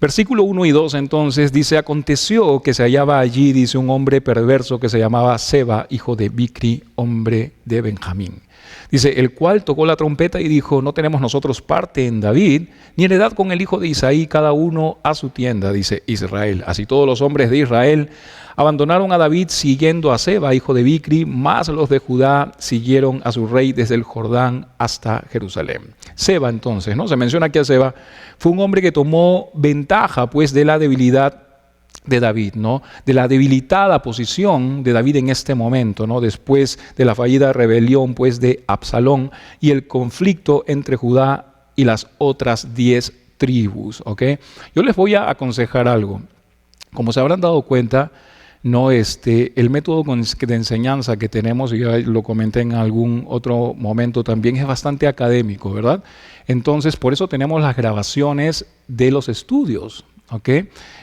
Versículo 1 y 2 entonces dice: aconteció que se hallaba allí, dice, un hombre perverso que se llamaba Seba, hijo de Bicri, hombre de Benjamín. Dice, el cual tocó la trompeta y dijo: no tenemos nosotros parte en David, ni heredad con el hijo de Isaí, cada uno a su tienda, dice Israel. Así todos los hombres de Israel abandonaron a David siguiendo a Seba, hijo de Bicri, mas los de Judá siguieron a su rey desde el Jordán hasta Jerusalén. Seba entonces, ¿no? Se menciona aquí a Seba, fue un hombre que tomó ventaja pues de la debilidad de David, ¿no? De la debilitada posición de David en este momento, ¿no? Después de la fallida rebelión pues de Absalón y el conflicto entre Judá y las otras 10 tribus, ¿ok? Yo les voy a aconsejar algo. Como se habrán dado cuenta, no, el método de enseñanza que tenemos, y ya lo comenté en algún otro momento también, es bastante académico, ¿verdad? Entonces, por eso tenemos las grabaciones de los estudios, ¿ok?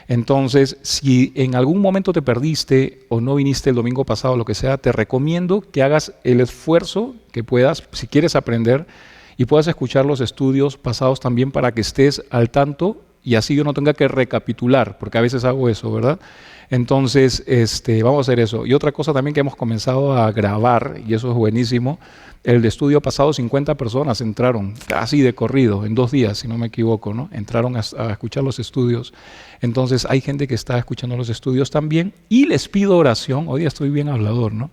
Entonces, si en algún momento te perdiste o no viniste el domingo pasado, lo que sea, te recomiendo que hagas el esfuerzo que puedas, si quieres aprender, y puedas escuchar los estudios pasados también para que estés al tanto y así yo no tenga que recapitular, porque a veces hago eso, ¿verdad? Entonces, vamos a hacer eso. Y otra cosa también que hemos comenzado a grabar, y eso es buenísimo, el de estudio pasado 50 personas entraron, casi de corrido, en 2 días, si no me equivoco, ¿no? Entraron a escuchar los estudios. Entonces, hay gente que está escuchando los estudios también, y les pido oración, hoy día estoy bien hablador, ¿no?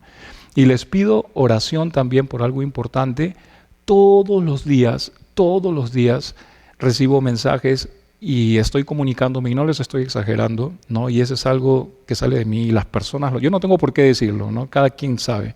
Y les pido oración también por algo importante. Todos los días recibo mensajes y estoy comunicándome, y no les estoy exagerando, ¿no? Y eso es algo que sale de mí, y las personas, yo no tengo por qué decirlo, ¿no? Cada quien sabe,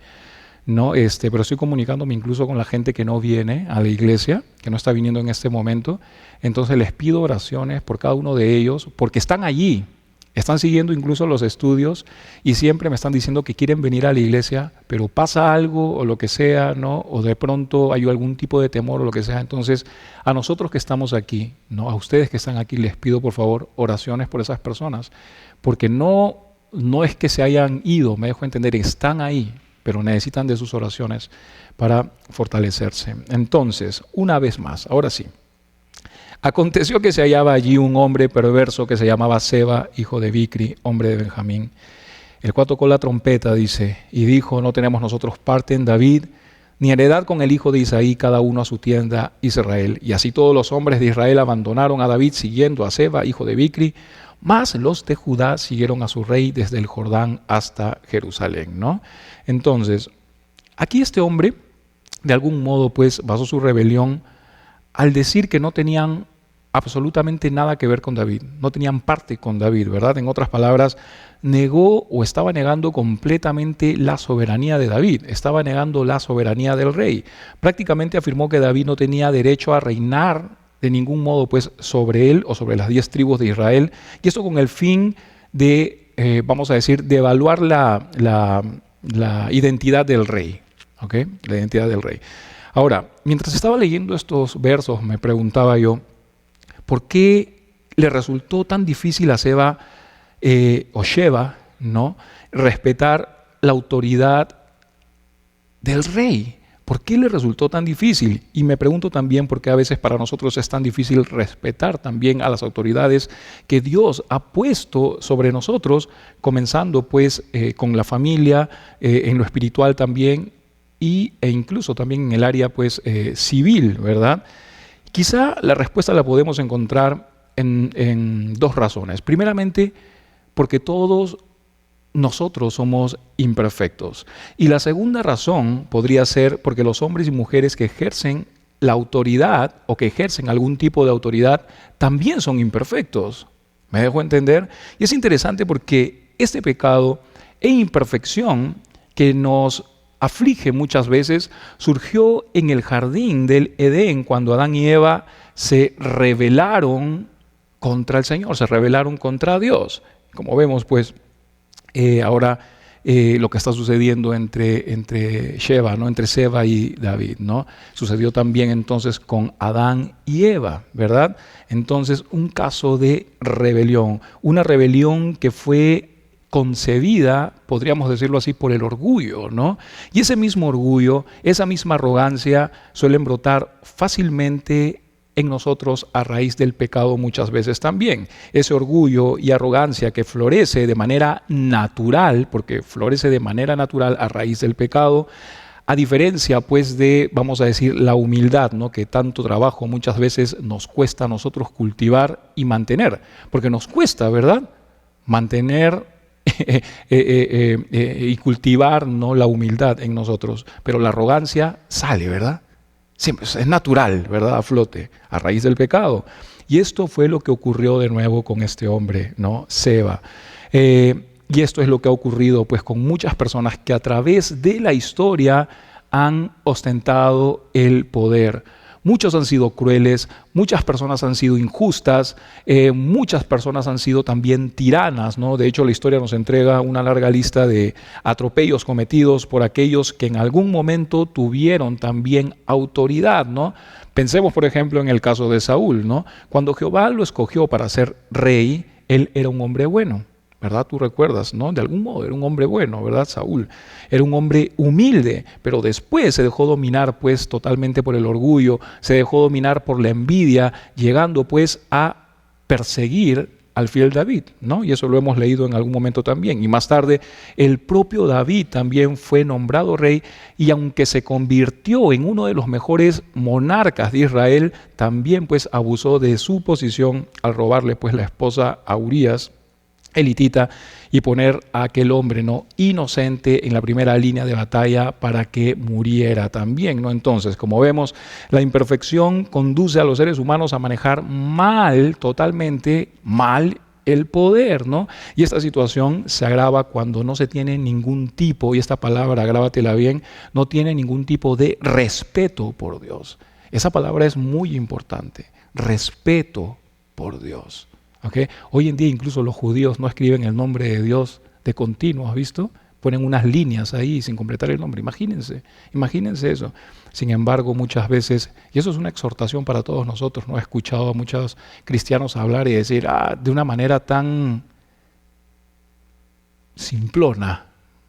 ¿no? Pero estoy comunicándome incluso con la gente que no viene a la iglesia, que no está viniendo en este momento. Entonces les pido oraciones por cada uno de ellos, porque están allí, están siguiendo incluso los estudios y siempre me están diciendo que quieren venir a la iglesia, pero pasa algo o lo que sea, ¿no? O de pronto hay algún tipo de temor o lo que sea. Entonces, a nosotros que estamos aquí, ¿no? A ustedes que están aquí, les pido por favor oraciones por esas personas, porque no es que se hayan ido, me dejo entender, están ahí, pero necesitan de sus oraciones para fortalecerse. Entonces, una vez más, ahora sí. Aconteció que se hallaba allí un hombre perverso que se llamaba Seba, hijo de Bicri, hombre de Benjamín, el cual tocó la trompeta, dice, y dijo: no tenemos nosotros parte en David, ni heredad con el hijo de Isaí, cada uno a su tienda, Israel. Y así todos los hombres de Israel abandonaron a David siguiendo a Seba, hijo de Bicri, mas los de Judá siguieron a su rey desde el Jordán hasta Jerusalén, ¿no? Entonces, aquí este hombre, de algún modo, pues, basó su rebelión al decir que no tenían absolutamente nada que ver con David, no tenían parte con David, ¿verdad? En otras palabras, negó o estaba negando completamente la soberanía de David, estaba negando la soberanía del rey. Prácticamente afirmó que David no tenía derecho a reinar de ningún modo pues sobre él o sobre las 10 tribus de Israel, y eso con el fin de, vamos a decir, de evaluar la identidad del rey, ¿ok? La identidad del rey. Ahora, mientras estaba leyendo estos versos, me preguntaba yo, ¿por qué le resultó tan difícil a Seba o Sheba, ¿no?, respetar la autoridad del rey? ¿Por qué le resultó tan difícil? Y me pregunto también por qué a veces para nosotros es tan difícil respetar también a las autoridades que Dios ha puesto sobre nosotros, comenzando pues con la familia, en lo espiritual también, e incluso también en el área pues civil, ¿verdad? Quizá la respuesta la podemos encontrar en 2 razones. Primeramente, porque todos nosotros somos imperfectos. Y la segunda razón podría ser porque los hombres y mujeres que ejercen la autoridad o que ejercen algún tipo de autoridad también son imperfectos. ¿Me dejo entender? Y es interesante porque este pecado e imperfección que nos aflige muchas veces surgió en el jardín del Edén cuando Adán y Eva se rebelaron contra el Señor, se rebelaron contra Dios. Como vemos pues ahora lo que está sucediendo entre Sheba, ¿no?, entre Seba y David, ¿no? Sucedió también entonces con Adán y Eva, ¿verdad? Entonces un caso de rebelión, una rebelión que fue concebida, podríamos decirlo así, por el orgullo, ¿no? Y ese mismo orgullo, esa misma arrogancia suelen brotar fácilmente en nosotros a raíz del pecado muchas veces también. Ese orgullo y arrogancia que florece de manera natural, porque florece de manera natural a raíz del pecado, a diferencia pues de, vamos a decir, la humildad, ¿no? Que tanto trabajo muchas veces nos cuesta a nosotros cultivar y mantener, porque nos cuesta, ¿verdad? Mantener y cultivar, ¿no?, la humildad en nosotros, pero la arrogancia sale, ¿verdad? Siempre es natural, ¿verdad? A flote, a raíz del pecado. Y esto fue lo que ocurrió de nuevo con este hombre, ¿no? Seba. Y esto es lo que ha ocurrido pues con muchas personas que a través de la historia han ostentado el poder. Muchos han sido crueles, muchas personas han sido injustas, muchas personas han sido también tiranas, ¿no? De hecho, la historia nos entrega una larga lista de atropellos cometidos por aquellos que en algún momento tuvieron también autoridad, ¿no? Pensemos, por ejemplo, en el caso de Saúl, ¿no? Cuando Jehová lo escogió para ser rey, él era un hombre bueno, ¿verdad? Tú recuerdas, ¿no? De algún modo era un hombre bueno, ¿verdad? Saúl era un hombre humilde, pero después se dejó dominar pues totalmente por el orgullo, se dejó dominar por la envidia, llegando pues a perseguir al fiel David, ¿no? Y eso lo hemos leído en algún momento también. Y más tarde el propio David también fue nombrado rey, y aunque se convirtió en uno de los mejores monarcas de Israel, también pues abusó de su posición al robarle pues la esposa a Urías, elitita, y poner a aquel hombre, ¿no?, inocente en la primera línea de batalla para que muriera también, ¿no? Entonces, como vemos, la imperfección conduce a los seres humanos a manejar mal, totalmente mal, el poder, ¿no? Y esta situación se agrava cuando no se tiene ningún tipo, y esta palabra, grábatela bien, no tiene ningún tipo de respeto por Dios. Esa palabra es muy importante, respeto por Dios. ¿Okay? Hoy en día incluso los judíos no escriben el nombre de Dios de continuo, ¿has visto? Ponen unas líneas ahí sin completar el nombre. Imagínense eso. Sin embargo, muchas veces, y eso es una exhortación para todos nosotros, ¿no? He escuchado a muchos cristianos hablar y decir, de una manera tan simplona,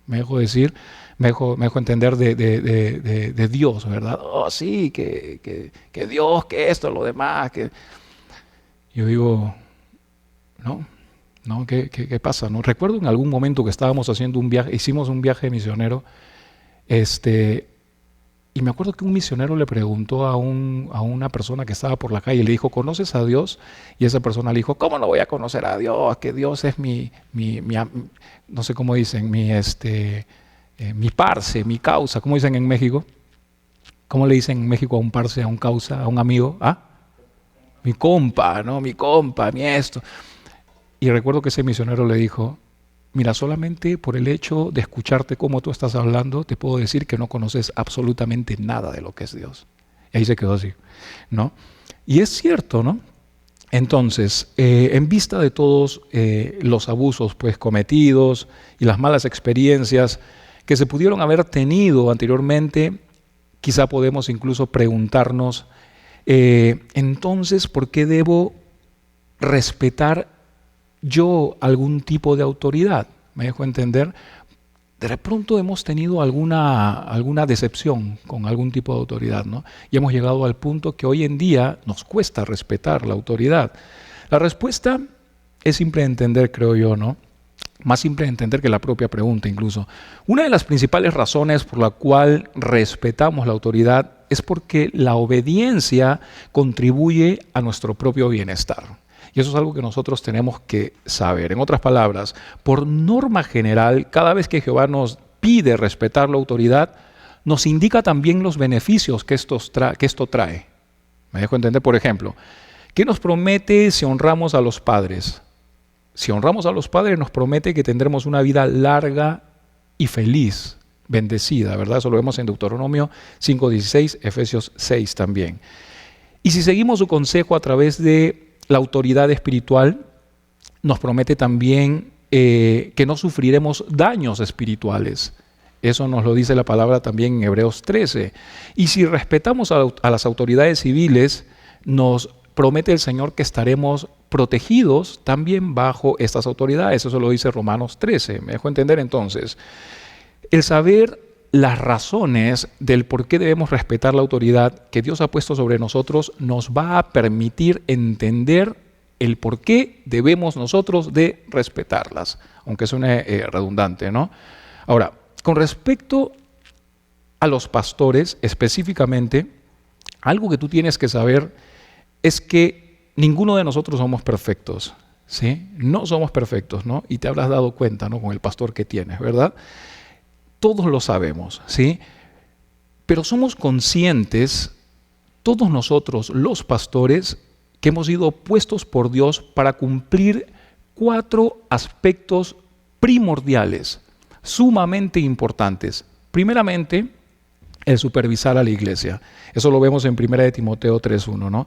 me dejo decir, me dejo entender de Dios, ¿verdad? Oh, sí, que Dios, que esto, lo demás, que... Yo digo... ¿No? ¿Qué pasa? ¿No? Recuerdo en algún momento que estábamos haciendo un viaje, hicimos un viaje misionero, y me acuerdo que un misionero le preguntó a una persona que estaba por la calle, le dijo, ¿conoces a Dios? Y esa persona le dijo, ¿cómo no voy a conocer a Dios? Que Dios es mi no sé cómo dicen, mi parce, mi causa. ¿Cómo dicen en México? ¿Cómo le dicen en México a un parce, a un causa, a un amigo? Mi compa, ¿no? Mi compa, mi esto. Y recuerdo que ese misionero le dijo, mira, solamente por el hecho de escucharte cómo tú estás hablando, te puedo decir que no conoces absolutamente nada de lo que es Dios. Y ahí se quedó así, ¿no? Y es cierto, ¿no? Entonces, en vista de todos los abusos pues cometidos y las malas experiencias que se pudieron haber tenido anteriormente, quizá podemos incluso preguntarnos, entonces, ¿por qué debo respetar yo algún tipo de autoridad? ¿Me dejo entender? De pronto hemos tenido alguna decepción con algún tipo de autoridad, ¿no? Y hemos llegado al punto que hoy en día nos cuesta respetar la autoridad. La respuesta es simple de entender, creo yo, ¿no? Más simple de entender que la propia pregunta incluso. Una de las principales razones por la cual respetamos la autoridad es porque la obediencia contribuye a nuestro propio bienestar. Y eso es algo que nosotros tenemos que saber. En otras palabras, por norma general, cada vez que Jehová nos pide respetar la autoridad, nos indica también los beneficios que esto trae. ¿Me dejo entender? Por ejemplo, ¿qué nos promete si honramos a los padres? Si honramos a los padres, nos promete que tendremos una vida larga y feliz, bendecida, ¿verdad? Eso lo vemos en Deuteronomio 5:16, Efesios 6 también. Y si seguimos su consejo a través de la autoridad espiritual, nos promete también que no sufriremos daños espirituales. Eso nos lo dice la palabra también en Hebreos 13. Y si respetamos a las autoridades civiles, nos promete el Señor que estaremos protegidos también bajo estas autoridades. Eso lo dice Romanos 13. ¿Me dejo entender entonces? El saber las razones del por qué debemos respetar la autoridad que Dios ha puesto sobre nosotros nos va a permitir entender el por qué debemos nosotros de respetarlas, aunque suene redundante, ¿no? Ahora, con respecto a los pastores específicamente, algo que tú tienes que saber es que ninguno de nosotros somos perfectos, ¿sí? No somos perfectos, ¿no? Y te habrás dado cuenta, ¿no? Con el pastor que tienes, ¿verdad? Todos lo sabemos, ¿sí? Pero somos conscientes, todos nosotros, los pastores, que hemos sido puestos por Dios para cumplir 4 aspectos primordiales, sumamente importantes. Primeramente, el supervisar a la iglesia. Eso lo vemos en 1 Timoteo 3:1, ¿no?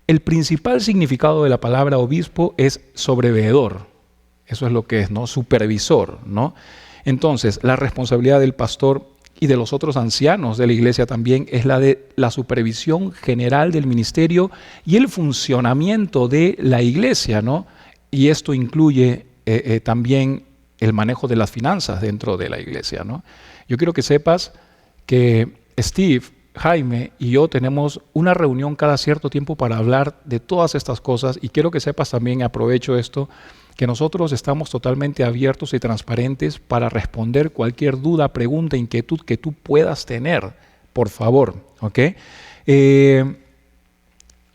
El principal significado de la palabra obispo es sobreveedor. Eso es lo que es, ¿no? Supervisor, ¿no? Entonces, la responsabilidad del pastor y de los otros ancianos de la iglesia también es la de la supervisión general del ministerio y el funcionamiento de la iglesia, ¿no? Y esto incluye también el manejo de las finanzas dentro de la iglesia, ¿no? Yo quiero que sepas que Steve, Jaime y yo tenemos una reunión cada cierto tiempo para hablar de todas estas cosas, y quiero que sepas también, aprovecho esto, que nosotros estamos totalmente abiertos y transparentes para responder cualquier duda, pregunta, inquietud que tú puedas tener, por favor, ¿ok?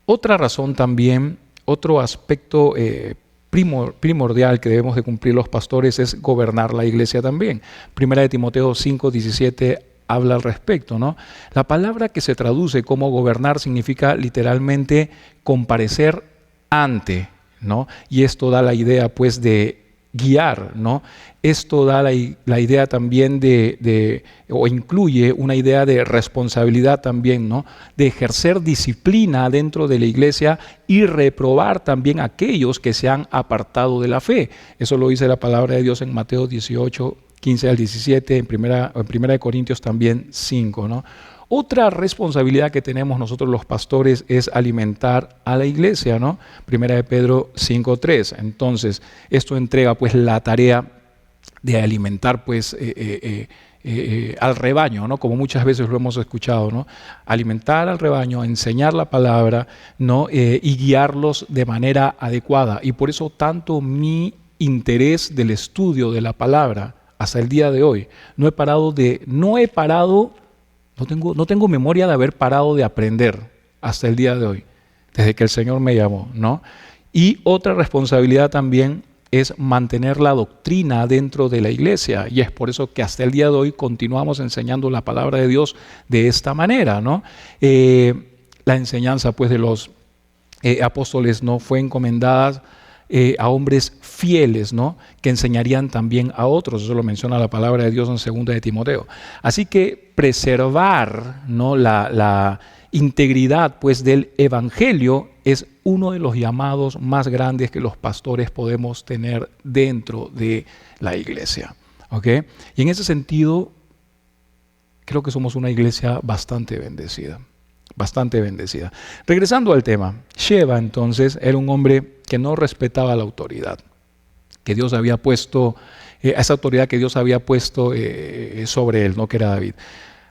Otra razón también, otro aspecto primordial que debemos de cumplir los pastores es gobernar la iglesia también. 1 Timoteo 5:17 habla al respecto, ¿no? La palabra que se traduce como gobernar significa literalmente comparecer ante, ¿no? Y esto da la idea, pues, de guiar, ¿no? Esto da la idea también o incluye una idea de responsabilidad también, ¿no? De ejercer disciplina dentro de la iglesia y reprobar también a aquellos que se han apartado de la fe. Eso lo dice la palabra de Dios en Mateo 18:15 al 17, en primera de Corintios también 5, ¿no? Otra responsabilidad que tenemos nosotros los pastores es alimentar a la iglesia, ¿no? 1 de Pedro 5:3. Entonces, esto entrega pues la tarea de alimentar pues al rebaño, ¿no? Como muchas veces lo hemos escuchado, ¿no? Alimentar al rebaño, enseñar la palabra, ¿no? Y guiarlos de manera adecuada. Y por eso tanto mi interés del estudio de la palabra hasta el día de hoy. No tengo memoria de haber parado de aprender hasta el día de hoy, desde que el Señor me llamó, ¿no? Y otra responsabilidad también es mantener la doctrina dentro de la iglesia, y es por eso que hasta el día de hoy continuamos enseñando la palabra de Dios de esta manera, ¿no? La enseñanza pues de los apóstoles no fue encomendada a hombres fieles, ¿no? Que enseñarían también a otros. Eso lo menciona la palabra de Dios en 2 de Timoteo. Así que preservar, ¿no? la integridad pues del evangelio es uno de los llamados más grandes que los pastores podemos tener dentro de la iglesia, ¿ok? Y en ese sentido creo que somos una iglesia bastante bendecida. Bastante bendecida. Regresando al tema, Sheba entonces era un hombre que no respetaba la autoridad que Dios había puesto, esa autoridad que Dios había puesto sobre él, ¿no? Que era David.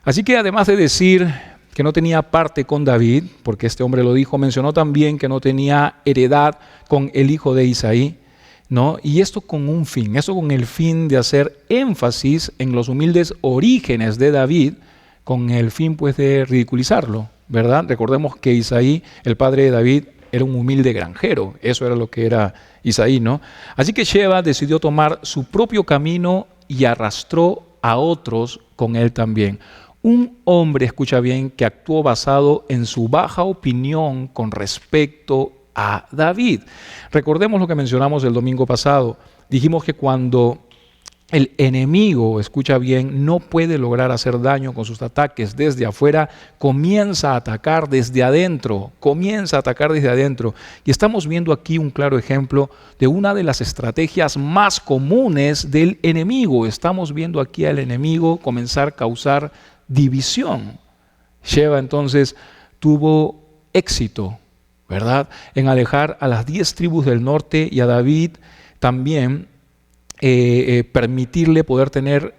Así que además de decir que no tenía parte con David, porque este hombre lo dijo, mencionó también que no tenía heredad con el hijo de Isaí, ¿no? Y esto con un fin, eso con el fin de hacer énfasis en los humildes orígenes de David, con el fin pues de ridiculizarlo, ¿verdad? Recordemos que Isaí, el padre de David, era un humilde granjero, eso era lo que era Isaí, ¿no? Así que Sheba decidió tomar su propio camino y arrastró a otros con él también. Un hombre, escucha bien, que actuó basado en su baja opinión con respecto a David. Recordemos lo que mencionamos el domingo pasado. Dijimos que cuando el enemigo, escucha bien, no puede lograr hacer daño con sus ataques desde afuera, comienza a atacar desde adentro, Y estamos viendo aquí un claro ejemplo de una de las estrategias más comunes del enemigo. Estamos viendo aquí al enemigo comenzar a causar división. Sheba entonces tuvo éxito, ¿verdad?, en alejar a las 10 tribus del norte y a David también permitirle poder tener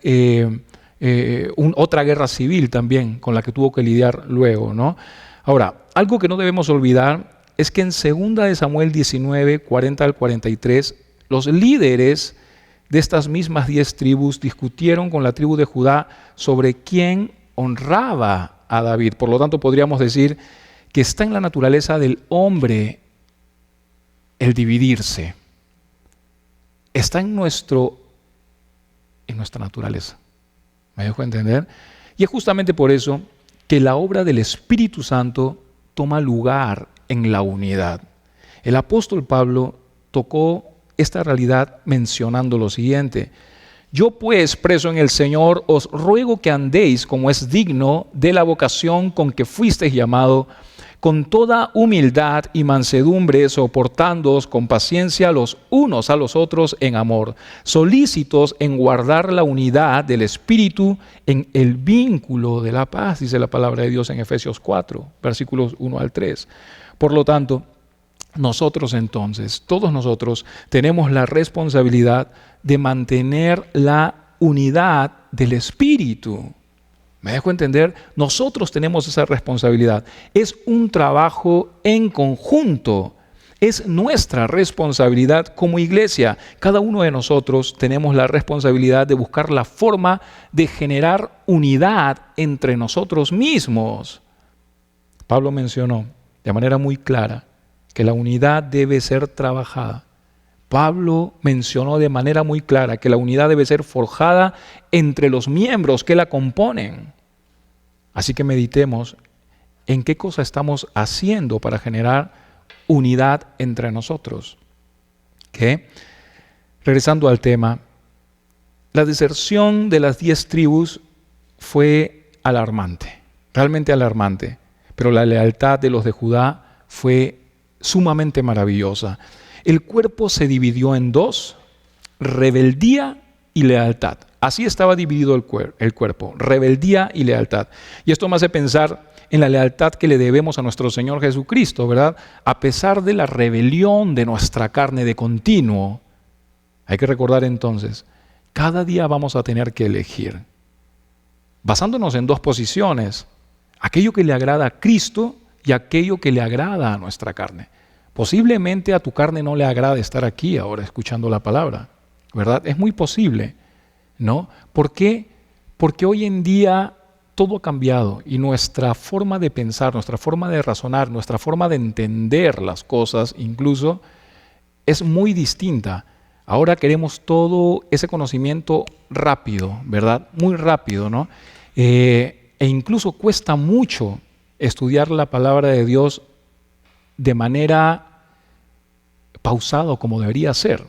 otra guerra civil también con la que tuvo que lidiar luego, ¿no? Ahora, algo que no debemos olvidar es que en 2 de Samuel 19, 40 al 43, los líderes de estas mismas 10 tribus discutieron con la tribu de Judá sobre quién honraba a David. Por lo tanto, podríamos decir que está en la naturaleza del hombre el dividirse. Está en nuestra naturaleza. ¿Me dejo entender? Y es justamente por eso que la obra del Espíritu Santo toma lugar en la unidad. El apóstol Pablo tocó esta realidad mencionando lo siguiente: yo pues, preso en el Señor, os ruego que andéis como es digno de la vocación con que fuisteis llamado, con toda humildad y mansedumbre, soportándoos con paciencia los unos a los otros en amor, solícitos en guardar la unidad del Espíritu en el vínculo de la paz, dice la palabra de Dios en Efesios 4, versículos 1 al 3. Por lo tanto, nosotros entonces, todos nosotros, tenemos la responsabilidad de mantener la unidad del Espíritu. ¿Me dejo entender? Nosotros tenemos esa responsabilidad. Es un trabajo en conjunto. Es nuestra responsabilidad como iglesia. Cada uno de nosotros tenemos la responsabilidad de buscar la forma de generar unidad entre nosotros mismos. Pablo mencionó de manera muy clara que la unidad debe ser trabajada. Pablo mencionó de manera muy clara que la unidad debe ser forjada entre los miembros que la componen. Así que meditemos en qué cosa estamos haciendo para generar unidad entre nosotros. ¿Qué? Regresando al tema, la deserción de las 10 tribus fue alarmante, realmente alarmante, pero la lealtad de los de Judá fue sumamente maravillosa. El cuerpo se dividió en 2, rebeldía y lealtad. Así estaba dividido el cuerpo, rebeldía y lealtad. Y esto me hace pensar en la lealtad que le debemos a nuestro Señor Jesucristo, ¿verdad? A pesar de la rebelión de nuestra carne de continuo, hay que recordar entonces, cada día vamos a tener que elegir, basándonos en 2 posiciones, aquello que le agrada a Cristo y aquello que le agrada a nuestra carne. Posiblemente a tu carne no le agrade estar aquí ahora escuchando la palabra, ¿verdad? Es muy posible, ¿no? ¿Por qué? Porque hoy en día todo ha cambiado y nuestra forma de pensar, nuestra forma de razonar, nuestra forma de entender las cosas incluso es muy distinta. Ahora queremos todo ese conocimiento rápido, ¿verdad? Muy rápido, ¿no? E incluso cuesta mucho estudiar la palabra de Dios de manera pausada como debería ser,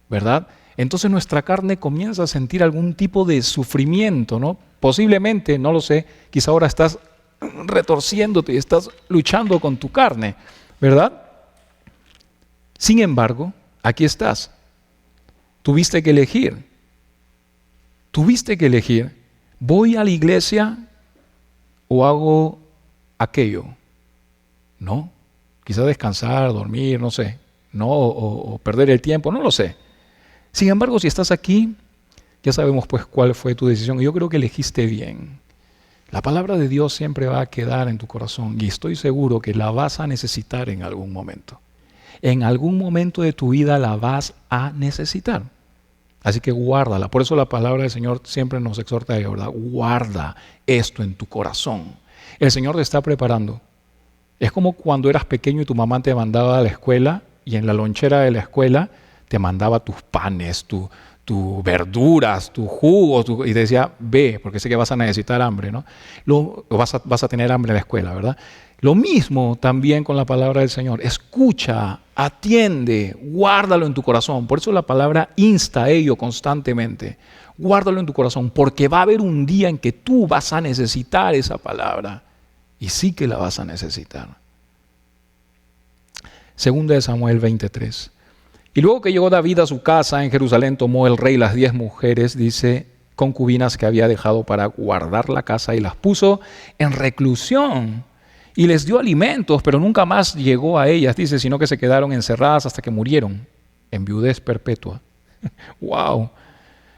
¿verdad? Entonces nuestra carne comienza a sentir algún tipo de sufrimiento, ¿no? Posiblemente, no lo sé, quizá ahora estás retorciéndote y estás luchando con tu carne, ¿verdad? Sin embargo, aquí estás. Tuviste que elegir. ¿Voy a la iglesia o hago aquello? ¿No? Quizá descansar, dormir, no sé, ¿no? O perder el tiempo, no lo sé. Sin embargo, si estás aquí, ya sabemos pues cuál fue tu decisión. Y yo creo que elegiste bien. La palabra de Dios siempre va a quedar en tu corazón y estoy seguro que la vas a necesitar en algún momento. En algún momento de tu vida la vas a necesitar. Así que guárdala. Por eso la palabra del Señor siempre nos exhorta a ¿verdad? Guarda esto en tu corazón. El Señor te está preparando. Es como cuando eras pequeño y tu mamá te mandaba a la escuela y en la lonchera de la escuela te mandaba tus panes, tus verduras, tus jugos, y te decía, ve, porque sé que vas a necesitar hambre, ¿no? Vas a tener hambre en la escuela, ¿verdad? Lo mismo también con la palabra del Señor. Escucha, atiende, guárdalo en tu corazón. Por eso la palabra insta a ello constantemente. Guárdalo en tu corazón, porque va a haber un día en que tú vas a necesitar esa palabra. Y sí que la vas a necesitar. 2 de Samuel 23. Y luego que llegó David a su casa en Jerusalén, tomó el rey las 10 mujeres, dice, concubinas que había dejado para guardar la casa y las puso en reclusión. Y les dio alimentos, pero nunca más llegó a ellas, dice, sino que se quedaron encerradas hasta que murieron en viudez perpetua. ¡Wow!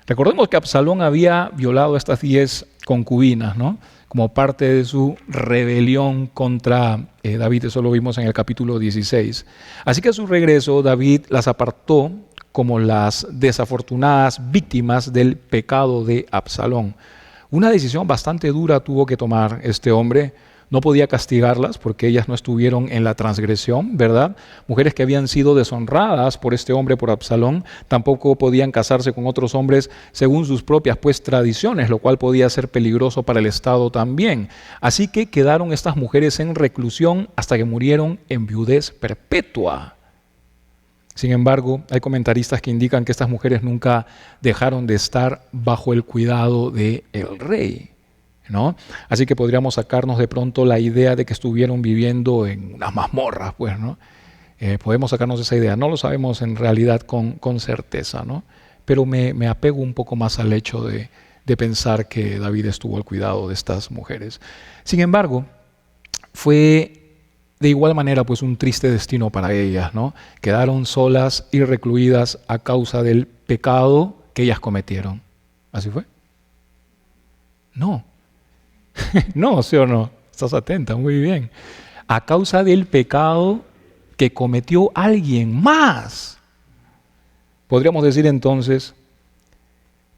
Recordemos que Absalón había violado a estas 10 concubinas, ¿no? Como parte de su rebelión contra David. Eso lo vimos en el capítulo 16. Así que a su regreso, David las apartó como las desafortunadas víctimas del pecado de Absalón. Una decisión bastante dura tuvo que tomar este hombre. No podía castigarlas porque ellas no estuvieron en la transgresión, ¿verdad? Mujeres que habían sido deshonradas por este hombre, por Absalón, tampoco podían casarse con otros hombres según sus propias tradiciones, lo cual podía ser peligroso para el Estado también. Así que quedaron estas mujeres en reclusión hasta que murieron en viudez perpetua. Sin embargo, hay comentaristas que indican que estas mujeres nunca dejaron de estar bajo el cuidado del rey, ¿no? Así que podríamos sacarnos de pronto la idea de que estuvieron viviendo en unas mazmorras, pues, ¿no? Podemos sacarnos esa idea. No lo sabemos en realidad con certeza, ¿no? Pero me apego un poco más al hecho de pensar que David estuvo al cuidado de estas mujeres. Sin embargo, fue de igual manera pues un triste destino para ellas, ¿no? Quedaron solas y recluidas a causa del pecado que ellas cometieron. ¿Así fue? No. No, ¿sí o no? Estás atenta, muy bien. A causa del pecado que cometió alguien más. Podríamos decir entonces,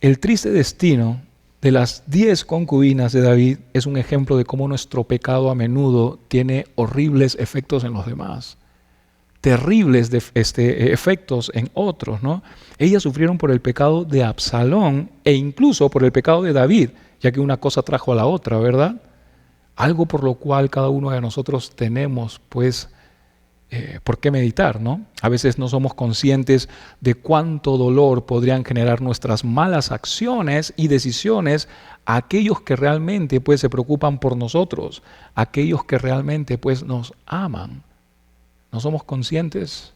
el triste destino de las 10 concubinas de David es un ejemplo de cómo nuestro pecado a menudo tiene horribles efectos en los demás. Terribles efectos en otros, ¿no? Ellas sufrieron por el pecado de Absalón e incluso por el pecado de David, ya que una cosa trajo a la otra, ¿verdad? Algo por lo cual cada uno de nosotros tenemos, pues, por qué meditar, ¿no? A veces no somos conscientes de cuánto dolor podrían generar nuestras malas acciones y decisiones a aquellos que realmente, pues, se preocupan por nosotros, aquellos que realmente, pues, nos aman. ¿No somos conscientes?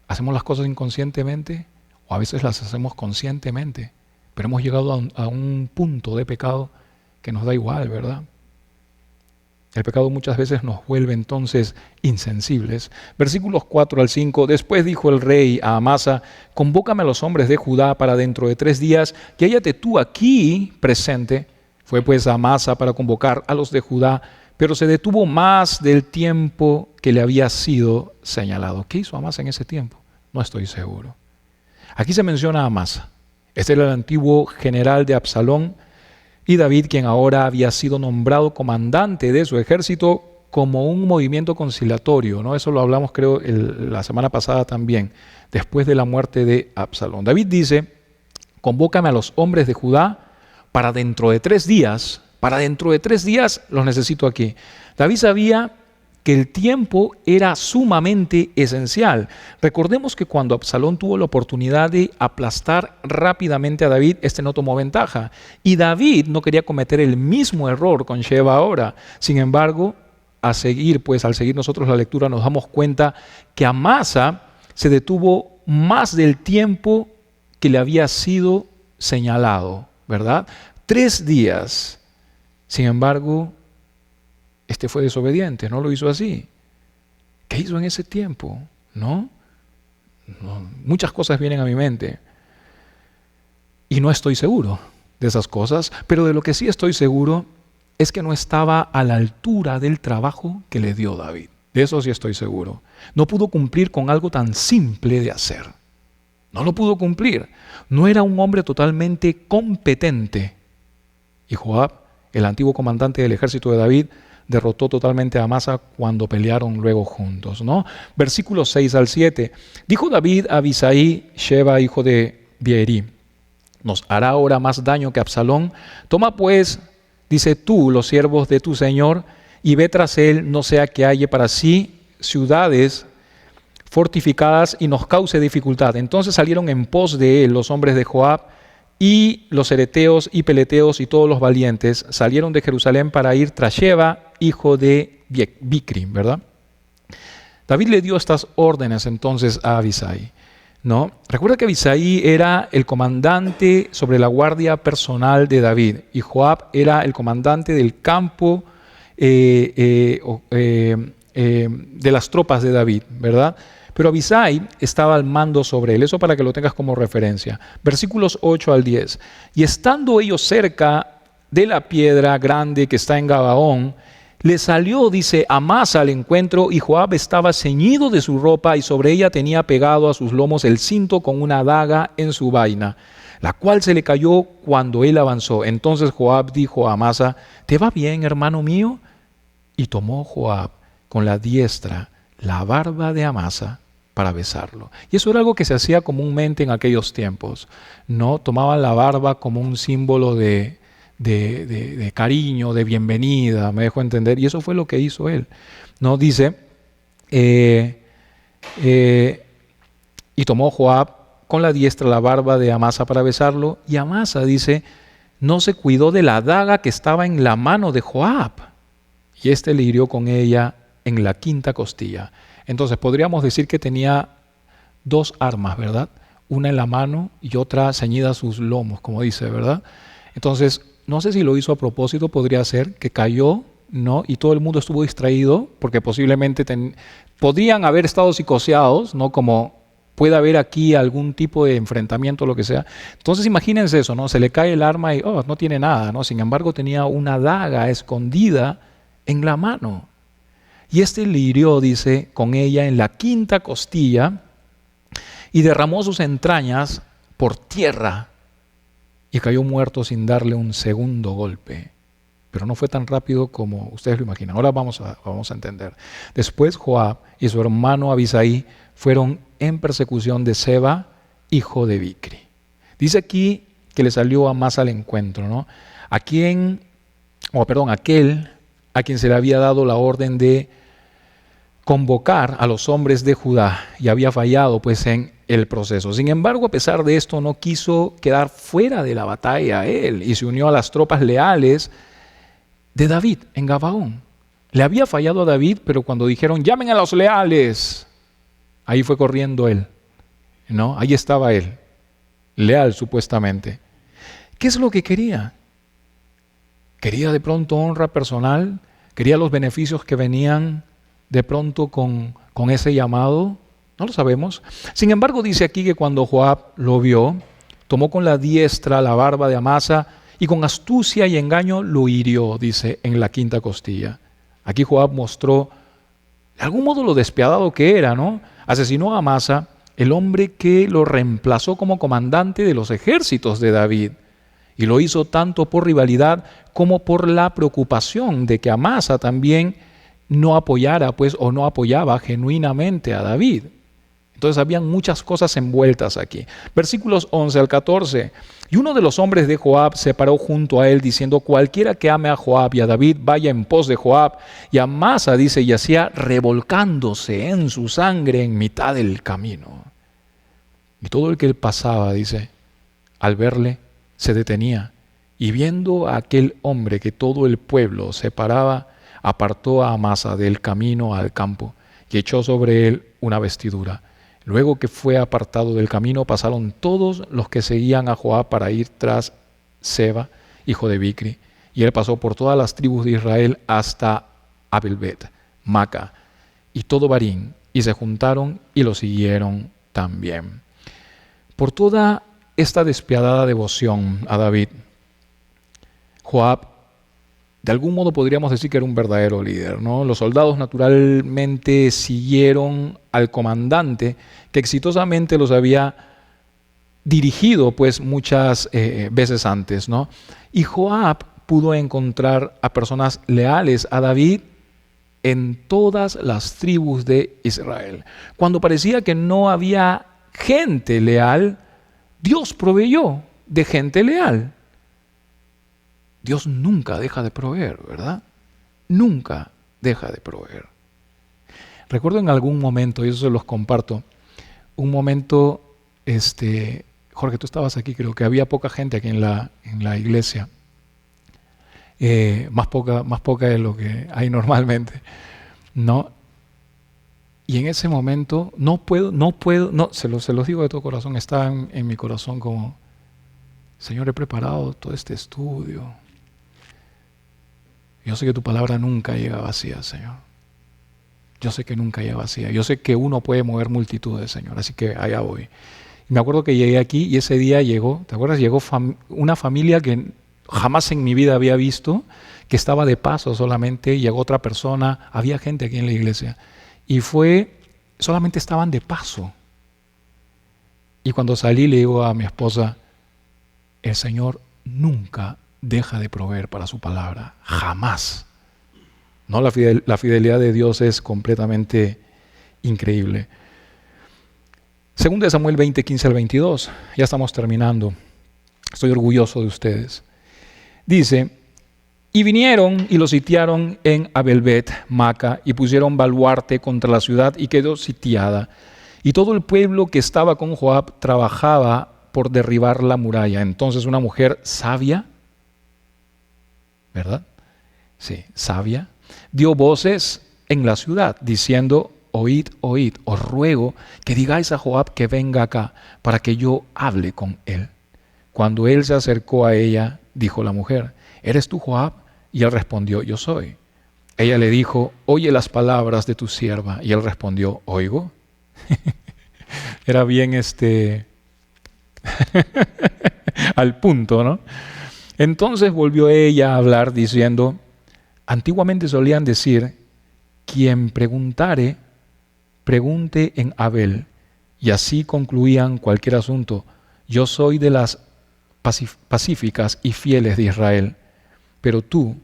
¿Hacemos las cosas inconscientemente? O a veces las hacemos conscientemente, pero hemos llegado a un punto de pecado que nos da igual, ¿verdad? El pecado muchas veces nos vuelve entonces insensibles. Versículos 4 al 5. Después dijo el rey a Amasa: convócame a los hombres de Judá para dentro de 3 días, y hállate tú aquí presente. Fue pues Amasa para convocar a los de Judá, pero se detuvo más del tiempo que le había sido señalado. ¿Qué hizo Amasa en ese tiempo? No estoy seguro. Aquí se menciona a Amasa. Este era el antiguo general de Absalón, y David, quien ahora había sido nombrado comandante de su ejército como un movimiento conciliatorio, ¿no? Eso lo hablamos creo la semana pasada también, después de la muerte de Absalón. David dice: convócame a los hombres de Judá para dentro de 3 días. Para dentro de 3 días los necesito aquí. David sabía que el tiempo era sumamente esencial. Recordemos que cuando Absalón tuvo la oportunidad de aplastar rápidamente a David, este no tomó ventaja. Y David no quería cometer el mismo error con Sheba ahora. Sin embargo, al seguir nosotros la lectura, nos damos cuenta que Amasa se detuvo más del tiempo que le había sido señalado, ¿verdad? 3 días. Sin embargo, este fue desobediente, no lo hizo así. ¿Qué hizo en ese tiempo? ¿No? Muchas cosas vienen a mi mente y no estoy seguro de esas cosas, pero de lo que sí estoy seguro es que no estaba a la altura del trabajo que le dio David. De eso sí estoy seguro. No pudo cumplir con algo tan simple de hacer. No lo pudo cumplir. No era un hombre totalmente competente. Y Joab, el antiguo comandante del ejército de David, derrotó totalmente a Amasa cuando pelearon luego juntos, ¿no? Versículos 6 al 7. Dijo David a Abisai, Sheba, hijo de Bieri: nos hará ahora más daño que Absalón. Toma pues, dice, tú los siervos de tu señor, y ve tras él, no sea que halle para sí ciudades fortificadas y nos cause dificultad. Entonces salieron en pos de él los hombres de Joab, y los ereteos y peleteos y todos los valientes salieron de Jerusalén para ir tras Sheba, hijo de Bicri, ¿verdad? David le dio estas órdenes entonces a Abisai, ¿no? Recuerda que Abisai era el comandante sobre la guardia personal de David y Joab era el comandante del campo de las tropas de David, ¿verdad? pero Abisai estaba al mando sobre él. Eso para que lo tengas como referencia. Versículos 8 al 10. Y estando ellos cerca de la piedra grande que está en Gabaón, le salió, dice, Amasa al encuentro, y Joab estaba ceñido de su ropa, y sobre ella tenía pegado a sus lomos el cinto con una daga en su vaina, la cual se le cayó cuando él avanzó. Entonces Joab dijo a Amasa: ¿te va bien, hermano mío? Y tomó Joab con la diestra la barba de Amasa para besarlo. Y eso era algo que se hacía comúnmente en aquellos tiempos, ¿no? Tomaban la barba como un símbolo de cariño, de bienvenida, me dejo entender, y eso fue lo que hizo él, ¿no? Dice, y tomó Joab con la diestra la barba de Amasa para besarlo, y Amasa, dice, no se cuidó de la daga que estaba en la mano de Joab, y éste le hirió con ella en la quinta costilla. Entonces podríamos decir que tenía dos armas, ¿verdad? Una en la mano y otra ceñida a sus lomos, como dice, ¿verdad? Entonces, no sé si lo hizo a propósito, podría ser que cayó, ¿no? Y todo el mundo estuvo distraído, porque posiblemente podrían haber estado psicoseados, ¿no? Como puede haber aquí algún tipo de enfrentamiento, lo que sea. Entonces imagínense eso, ¿no? Se le cae el arma y no tiene nada, ¿no? Sin embargo, tenía una daga escondida en la mano. Y este le hirió, dice, con ella en la quinta costilla, y derramó sus entrañas por tierra, y cayó muerto sin darle un segundo golpe. Pero no fue tan rápido como ustedes lo imaginan. Ahora vamos a entender. Después Joab y su hermano Abisai fueron en persecución de Seba, hijo de Bicri. Dice aquí que le salió Amasa al encuentro, ¿no? Aquel a quien se le había dado la orden de convocar a los hombres de Judá, y había fallado pues en el proceso. Sin embargo, a pesar de esto, no quiso quedar fuera de la batalla él, y se unió a las tropas leales de David en Gabaón. Le había fallado a David, pero cuando dijeron llamen a los leales, ahí fue corriendo él, ¿no? Ahí estaba él, leal supuestamente. ¿Qué es lo que quería? ¿Quería de pronto honra personal? ¿Quería los beneficios que venían de pronto con ese llamado? No lo sabemos. Sin embargo, dice aquí que cuando Joab lo vio, tomó con la diestra la barba de Amasa y con astucia y engaño lo hirió, dice, en la quinta costilla. Aquí Joab mostró de algún modo lo despiadado que era, ¿no? Asesinó a Amasa, el hombre que lo reemplazó como comandante de los ejércitos de David. Y lo hizo tanto por rivalidad como por la preocupación de que Amasa también no apoyara, pues, o no apoyaba genuinamente a David. Entonces habían muchas cosas envueltas aquí. Versículos 11 al 14. Y uno de los hombres de Joab se paró junto a él diciendo: cualquiera que ame a Joab y a David vaya en pos de Joab. Y Amasa, dice, yacía revolcándose en su sangre en mitad del camino. Y todo el que él pasaba, dice, al verle, se detenía. Y viendo a aquel hombre que todo el pueblo se paraba, apartó a Amasa del camino al campo y echó sobre él una vestidura. Luego que fue apartado del camino, pasaron todos los que seguían a Joab para ir tras Seba, hijo de Bicri, y él pasó por todas las tribus de Israel hasta Abelbet, Maca y todo Barín, y se juntaron y lo siguieron también. Por toda esta despiadada devoción a David, Joab, de algún modo podríamos decir que era un verdadero líder, ¿no? Los soldados naturalmente siguieron al comandante que exitosamente los había dirigido pues muchas veces antes, ¿no? Y Joab pudo encontrar a personas leales a David en todas las tribus de Israel. Cuando parecía que no había gente leal, Dios proveyó de gente leal. Dios nunca deja de proveer, ¿verdad? Nunca deja de proveer. Recuerdo en algún momento, y eso se los comparto, un momento, Jorge, tú estabas aquí, creo que había poca gente aquí en la iglesia, más poca de lo que hay normalmente, ¿no? Y en ese momento no puedo, se los digo de todo corazón, estaba en mi corazón como, Señor, he preparado todo este estudio. Yo sé que tu palabra nunca llega vacía, Señor. yo sé que nunca llega vacía. Yo sé que uno puede mover multitudes, Señor, así que allá voy. Y me acuerdo que llegué aquí y ese día llegó, ¿te acuerdas? Llegó una familia que jamás en mi vida había visto, que estaba de paso solamente, llegó otra persona, había gente aquí en la iglesia. Y solamente estaban de paso. Y cuando salí le digo a mi esposa, el Señor nunca deja de proveer para su palabra, jamás. ¿No? La fidelidad de Dios es completamente increíble. Segunda de Samuel 20, 15 al 22, ya estamos terminando. Estoy orgulloso de ustedes. Dice, y vinieron y lo sitiaron en Abel-Bet Maca y pusieron baluarte contra la ciudad y quedó sitiada. Y todo el pueblo que estaba con Joab trabajaba por derribar la muralla. Entonces una mujer sabia, ¿verdad? Sí, sabia, dio voces en la ciudad diciendo, oíd, oíd, os ruego que digáis a Joab que venga acá para que yo hable con él. Cuando él se acercó a ella, dijo la mujer, ¿eres tú Joab? Y él respondió, yo soy. Ella le dijo, oye las palabras de tu sierva. Y él respondió, oigo. Era bien al punto, ¿no? Entonces volvió ella a hablar diciendo, antiguamente solían decir, quien preguntare, pregunte en Abel. Y así concluían cualquier asunto. Yo soy de las pacíficas y fieles de Israel, pero tú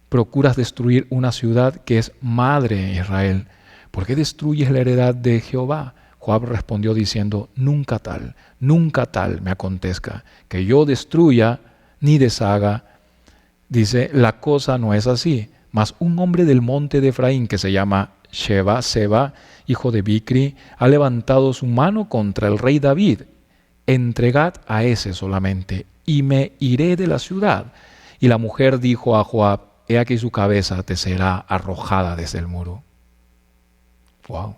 procuras destruir una ciudad que es madre de Israel. ¿Por qué destruyes la heredad de Jehová? Joab respondió diciendo, nunca tal me acontezca, que yo destruya ni deshaga. Dice, la cosa no es así, mas un hombre del monte de Efraín que se llama Seba, hijo de Bicri, ha levantado su mano contra el rey David. Entregad a ese solamente, y me iré de la ciudad. Y la mujer dijo a Joab, he aquí su cabeza te será arrojada desde el muro. Wow.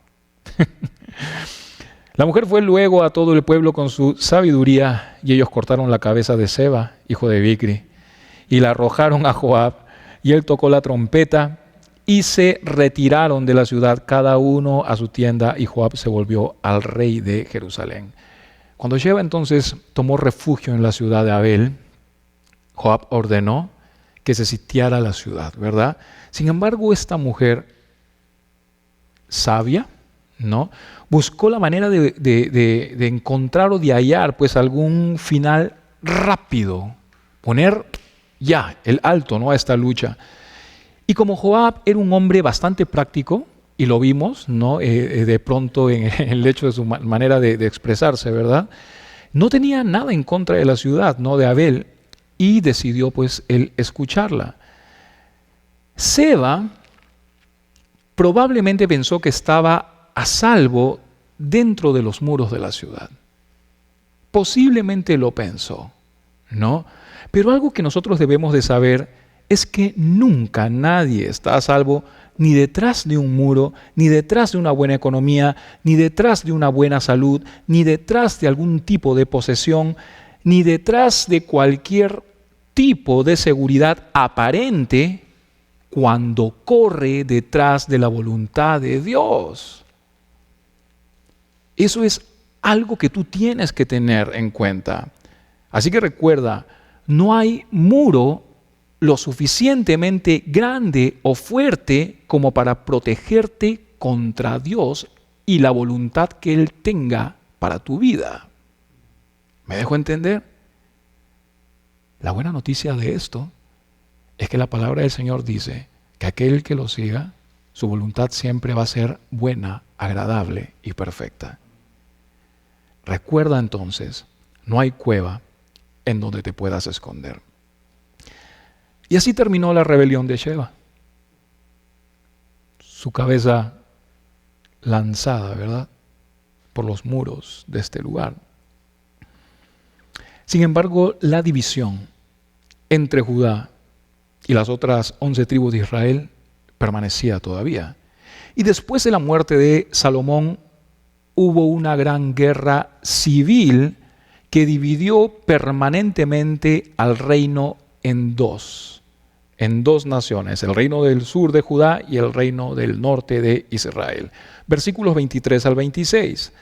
La mujer fue luego a todo el pueblo con su sabiduría, y ellos cortaron la cabeza de Seba, hijo de Bicri, y la arrojaron a Joab, y él tocó la trompeta, y se retiraron de la ciudad, cada uno a su tienda, y Joab se volvió al rey de Jerusalén. Cuando Sheba entonces tomó refugio en la ciudad de Abel, Joab ordenó que se sitiara la ciudad, ¿verdad? Sin embargo, esta mujer sabia, ¿no?, buscó la manera de encontrar o de hallar pues algún final rápido, poner ya el alto, ¿no?, a esta lucha. Y como Joab era un hombre bastante práctico, y lo vimos, ¿no?, de pronto en el hecho de su manera de expresarse, ¿verdad?, no tenía nada en contra de la ciudad, ¿no?, de Abel, y decidió pues él escucharla. Seba probablemente pensó que estaba a salvo dentro de los muros de la ciudad. Posiblemente lo pensó, ¿no? Pero algo que nosotros debemos de saber es que nunca nadie está a salvo ni detrás de un muro, ni detrás de una buena economía, ni detrás de una buena salud, ni detrás de algún tipo de posesión, ni detrás de cualquier tipo de seguridad aparente cuando corre detrás de la voluntad de Dios. Eso es algo que tú tienes que tener en cuenta. Así que recuerda, no hay muro lo suficientemente grande o fuerte como para protegerte contra Dios y la voluntad que Él tenga para tu vida. ¿Me dejo entender? La buena noticia de esto es que la palabra del Señor dice que aquel que lo siga, su voluntad siempre va a ser buena, agradable y perfecta. Recuerda entonces, no hay cueva en donde te puedas esconder. Y así terminó la rebelión de Sheba. Su cabeza lanzada, ¿verdad?, por los muros de este lugar. Sin embargo, la división entre Judá y las otras 11 tribus de Israel permanecía todavía. Y después de la muerte de Salomón, hubo una gran guerra civil que dividió permanentemente al reino en dos, en dos naciones, el reino del sur de Judá y el reino del norte de Israel. Versículos 23 al 26.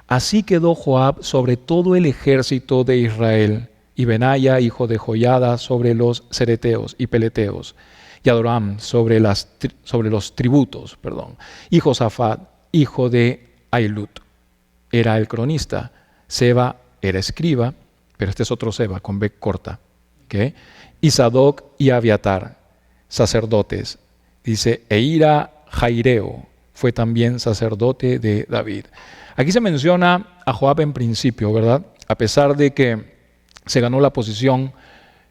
Así quedó Joab sobre todo el ejército de Israel, y Benaya, hijo de Joiada, sobre los cereteos y peleteos, y Adoram sobre los tributos, y Josafat, hijo de Ailut, era el cronista. Seba era escriba, pero este es otro Seba, con B corta. ¿Okay? Y Sadoc y Abiatar, sacerdotes. Dice, Eira Jaireo fue también sacerdote de David. Aquí se menciona a Joab en principio, ¿verdad? A pesar de que se ganó la posición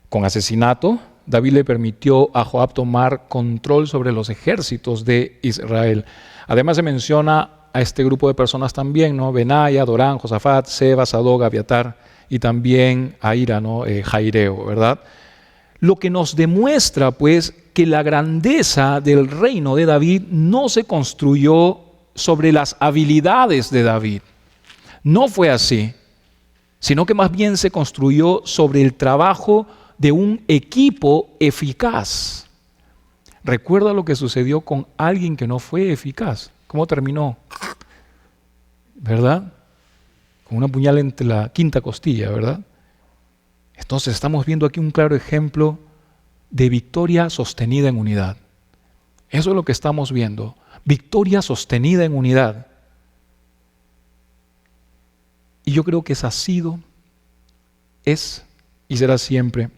con asesinato, David le permitió a Joab tomar control sobre los ejércitos de Israel. Además se menciona a este grupo de personas también, ¿no? Benaya, Adorán, Josafat, Seba, Sadoc, Abiatar y también a Ira, ¿no? Jaireo, ¿verdad? Lo que nos demuestra, pues, que la grandeza del reino de David no se construyó sobre las habilidades de David. No fue así, sino que más bien se construyó sobre el trabajo de un equipo eficaz. Recuerda lo que sucedió con alguien que no fue eficaz. ¿Cómo terminó? ¿Verdad? Con una puñal entre la quinta costilla, ¿verdad? Entonces estamos viendo aquí un claro ejemplo de victoria sostenida en unidad. Eso es lo que estamos viendo. Victoria sostenida en unidad. Y yo creo que esa ha sido, es y será siempre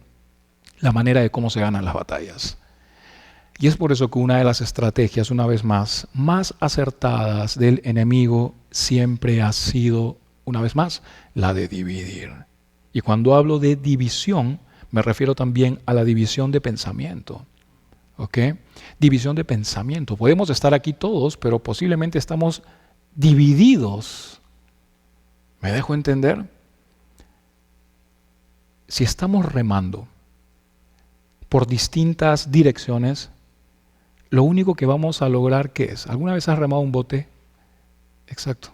la manera de cómo se ganan las batallas. Y es por eso que una de las estrategias, una vez más acertadas del enemigo siempre ha sido, una vez más, la de dividir. Y cuando hablo de división, me refiero también a la división de pensamiento. ¿Ok? División de pensamiento. Podemos estar aquí todos, pero posiblemente estamos divididos. ¿Me dejo entender? Si estamos remando por distintas direcciones, lo único que vamos a lograr, ¿qué es? ¿Alguna vez has remado un bote? Exacto.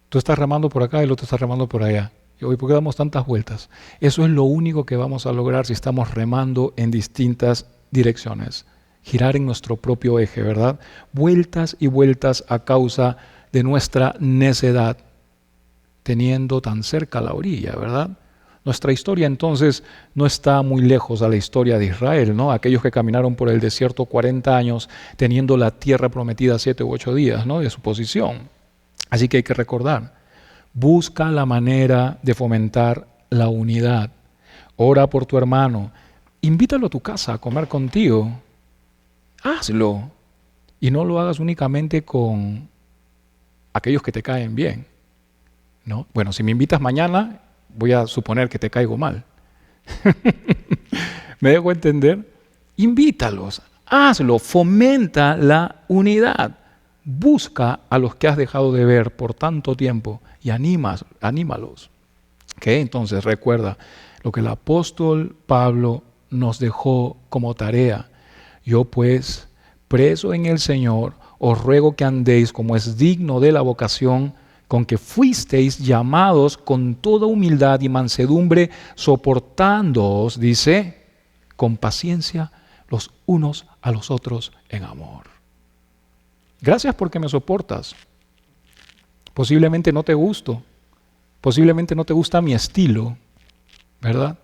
Tú estás remando por acá y el otro está remando por allá. Y hoy, ¿por qué damos tantas vueltas? Eso es lo único que vamos a lograr si estamos remando en distintas direcciones. Girar en nuestro propio eje, ¿verdad? Vueltas y vueltas a causa de nuestra necedad, teniendo tan cerca la orilla, ¿verdad? Nuestra historia entonces no está muy lejos a la historia de Israel, ¿no? Aquellos que caminaron por el desierto 40 años teniendo la tierra prometida 7 u 8 días, ¿no? De su posición. Así que hay que recordar, busca la manera de fomentar la unidad. Ora por tu hermano, invítalo a tu casa a comer contigo. Hazlo. Y no lo hagas únicamente con aquellos que te caen bien, ¿no? Bueno, si me invitas mañana, voy a suponer que te caigo mal. ¿Me dejo entender? Invítalos, hazlo, fomenta la unidad. Busca a los que has dejado de ver por tanto tiempo y anímalos. ¿Okay? Entonces recuerda lo que el apóstol Pablo nos dejó como tarea. Yo pues, preso en el Señor, os ruego que andéis como es digno de la vocación con que fuisteis llamados con toda humildad y mansedumbre, soportándoos, dice, con paciencia los unos a los otros en amor. Gracias porque me soportas. Posiblemente no te gusto, posiblemente no te gusta mi estilo, ¿verdad?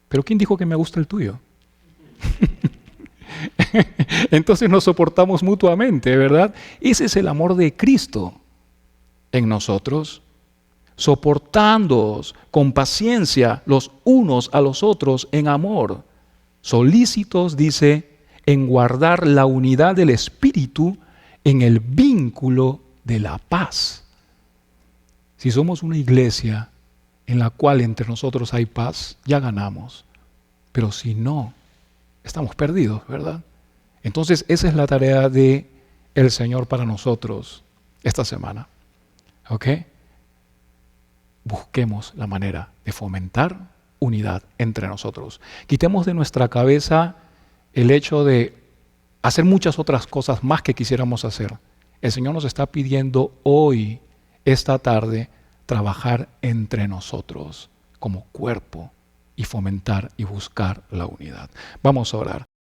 Pero ¿quién dijo que me gusta el tuyo? Entonces nos soportamos mutuamente, ¿verdad? Ese es el amor de Cristo en nosotros, soportándoos con paciencia los unos a los otros en amor, solícitos, dice, en guardar la unidad del Espíritu en el vínculo de la paz. Si somos una iglesia en la cual entre nosotros hay paz, ya ganamos. Pero si no, estamos perdidos, ¿verdad? Entonces esa es la tarea de el Señor para nosotros esta semana. ¿Ok? Busquemos la manera de fomentar unidad entre nosotros. Quitemos de nuestra cabeza el hecho de hacer muchas otras cosas más que quisiéramos hacer. El Señor nos está pidiendo hoy, esta tarde, trabajar entre nosotros como cuerpo, y fomentar y buscar la unidad. Vamos a orar.